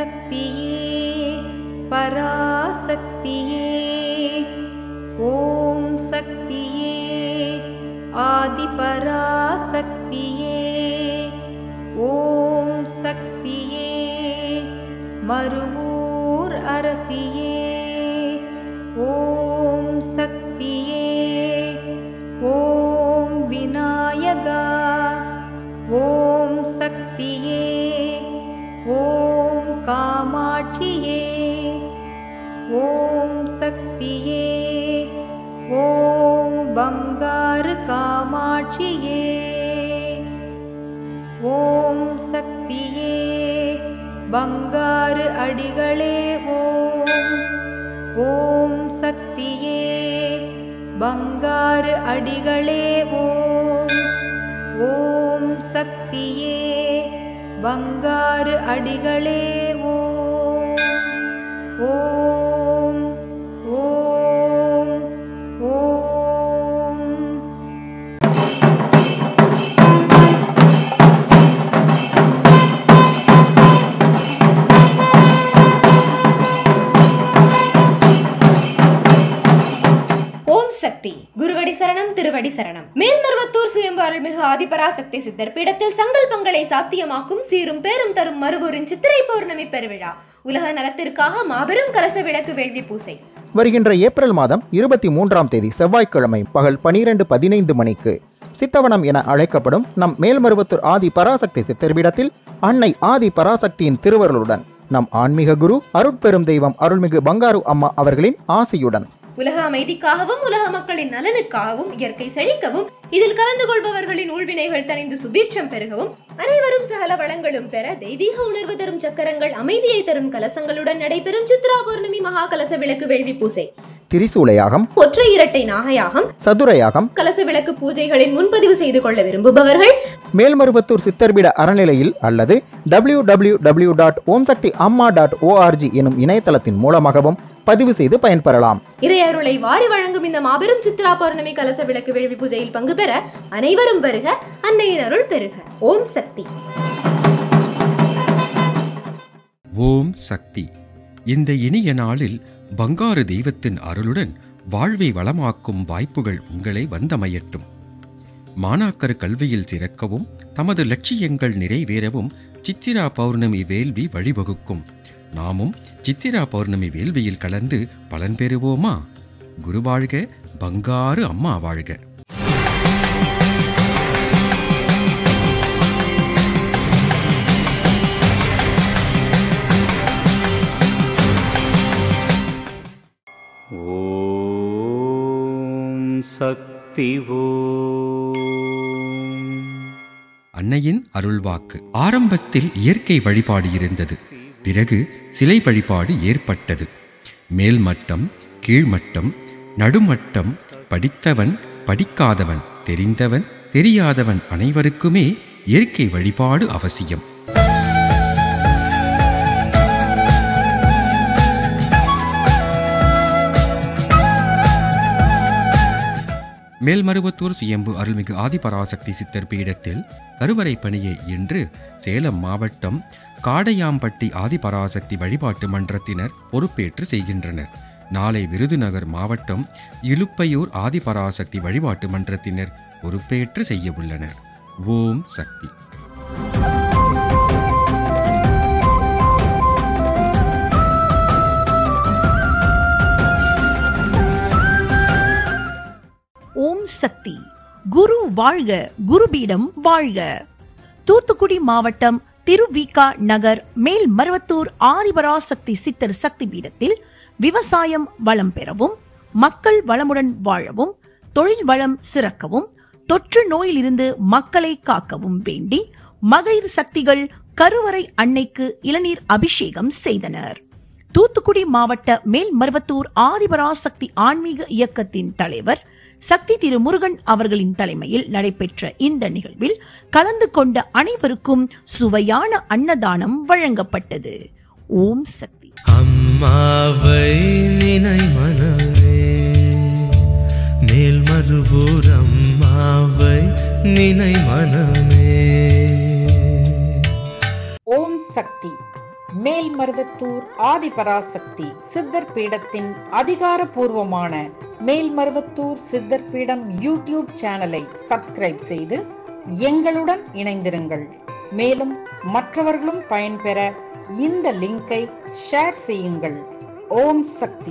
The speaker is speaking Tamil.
சக்தியே பராசக்தியே ஓம் சக்தியே ஆதிபராசக்தியே ஓம் சக்தியே மருவூர் அரசியே ஓம் சக்தியே ஓம் விநாயகா ஓம் சக்தியே ஓம் காமாட்சியே ஓம் சக்தியே ஓம் பங்காரு காமாட்சியே ஓம் சக்தியே பங்காரு அடிகளே ஓம் ஓம் சக்தியே பங்காரு அடிகளே ஓம் ஓம் சக்தியே பங்காரு அடிகளே ஓம் ஓம் ஓம் ஓம். ஓம் சக்தி குருவடி சரணம் திருவடி சரணம். மேல்மருவத்தூர் சுயம்பு அருள்மிகு ஆதிபராசக்தி சித்தர் பீடத்தில் சங்கல்பங்களை சாத்தியமாக்கும் சீரும் பேரும் தரும் மருவூரின் சித்திரை பௌர்ணமி பெருவிழா. உலக நலத்திற்காக மாபெரும் கலச விளக்கு வேள்வி பூசை வருகின்ற ஏப்ரல் மாதம் 23ஆம் தேதி செவ்வாய்க்கிழமை பகல் 12:15 மணிக்கு சித்தவனம் என அழைக்கப்படும் நம் மேல்மருவத்தூர் ஆதி பராசக்தி சித்தர் பீடத்தில் அன்னை ஆதி பராசக்தியின் திருவருளுடன் நம் ஆன்மீக குரு அருட்பெரும் தெய்வம் அருள்மிகு பங்காரு அம்மா அவர்களின் ஆசியுடன் உலக அமைதிக்காகவும் உலக மக்களின் நலனுக்காகவும் இயற்கை செழிக்கவும் இதில் கலந்து கொள்பவர்களின் ஊழ்வினைகள் தணிந்து சுபீட்சம் பெருகவும் அனைவரும் சகல வளங்களும் பெற தெய்வீக உணர்வு தரும் சக்கரங்கள் அமைதியை தரும் கலசங்களுடன் நடைபெறும் சித்ரா பௌர்ணமி மகா கலச விளக்கு வேள்வி பூசை திரிசூலயாகம் ஒற்றை இரட்டை நாகயாகம் சதுரயாகம் கலச விளக்கு பூஜைகளில் முன்பதிவு செய்து கொள்ள விரும்புபவர்கள் மேல்மருவத்தூர் சித்தர்பீட அறநிலையில் அல்லது www.omsaktiamma.org எனும் இணையதளத்தின் மூலமாகவும் பதிவு செய்து பயன்பெறலாம். இறையருளை வாரி வழங்கும் இந்த மாபெரும் சித்ரா பௌர்ணமி கலச விளக்கு வேள்வி பூஜையில் பங்கு பெற அனைவரும் வருக, அன்னையின் அருள் பெறுக. ஓம் சக்தி. ஓம் சக்தி. இந்த இனிய நாளில் பங்காரு தெய்வத்தின் அருளுடன் வாழ்வை வளமாக்கும் வாய்ப்புகள் உங்களை வந்தமையட்டும். மாணாக்கர் கல்வியில் சிறக்கவும் தமது லட்சியங்கள் நிறைவேறவும் சித்திரா பௌர்ணமி வேள்வி வழிவகுக்கும். நாமும் சித்திரா பௌர்ணமி வேள்வியில் கலந்து பலன் பெறுவோமா? குரு வாழ்க, பங்காரு அம்மா வாழ்க. ஓம் சக்தி. அன்னையின் அருள்வாக்கு. ஆரம்பத்தில் இயற்கை வழிபாடு இருந்தது. பிறகு சிலை வழிபாடு ஏற்பட்டது. மேல்மட்டம், கீழ்மட்டம், நடுமட்டம், படித்தவன் படிக்காதவன், தெரிந்தவன் தெரியாதவன் அனைவருக்குமே இயற்கை வழிபாடு அவசியம். மேல்மருவத்தூர் சுயம்பு அருள்மிகு ஆதிபராசக்தி சித்தர் பீடத்தில் கருவறை பணியை இன்று சேலம் மாவட்டம் காடையாம்பட்டி ஆதிபராசக்தி வழிபாட்டு மன்றத்தினர் பொறுப்பேற்று செய்கின்றனர். நாளை விருதுநகர் மாவட்டம் இலுப்பையூர் ஆதிபராசக்தி வழிபாட்டு மன்றத்தினர் பொறுப்பேற்று செய்ய உள்ளனர். ஓம் சக்தி. ஓம் சக்தி. குரு வாழ்க, குருபீடம் வாழ்க. தூத்துக்குடி மாவட்டம் திருவிகா நகர் மேல்மருவத்தூர் ஆதிபராசக்தி சித்தர் சக்தி பீடத்தில் விவசாயம் வளம் பெறவும், மக்கள் வளமுடன் வாழவும், தொழில் வளம் சிறக்கவும், தொற்று நோயிலிருந்து மக்களை காக்கவும் வேண்டி மகளிர் சக்திகள் கருவறை அன்னைக்கு இளநீர் அபிஷேகம் செய்தனர். தூத்துக்குடி மாவட்ட மேல்மருவத்தூர் ஆதிபராசக்தி ஆன்மீக இயக்கத்தின் தலைவர் சக்தி திரு முருகன் அவர்களின் தலைமையில் நடைபெற்ற இந்த நிகழ்வில் கலந்து கொண்ட அனைவருக்கும் சுவையான அன்னதானம் வழங்கப்பட்டது. ஓம் சக்தி. அம்மாவை நினை மனமே, மேல்மருவூர் அம்மாவை நினை மனமே. ஓம் சக்தி. மேல்மருவத்தூர் ஆதிபராசக்தி சித்தர் பீடத்தின் அதிகாரப்பூர்வமான மேல்மருவத்தூர் சித்தர் பீடம் யூடியூப் சேனலை சப்ஸ்கிரைப் செய்து எங்களுடன் இணைந்திருங்கள். மேலும் மற்றவர்களும் பயன்பெற இந்த லிங்கை ஷேர் செய்யுங்கள். ஓம் சக்தி.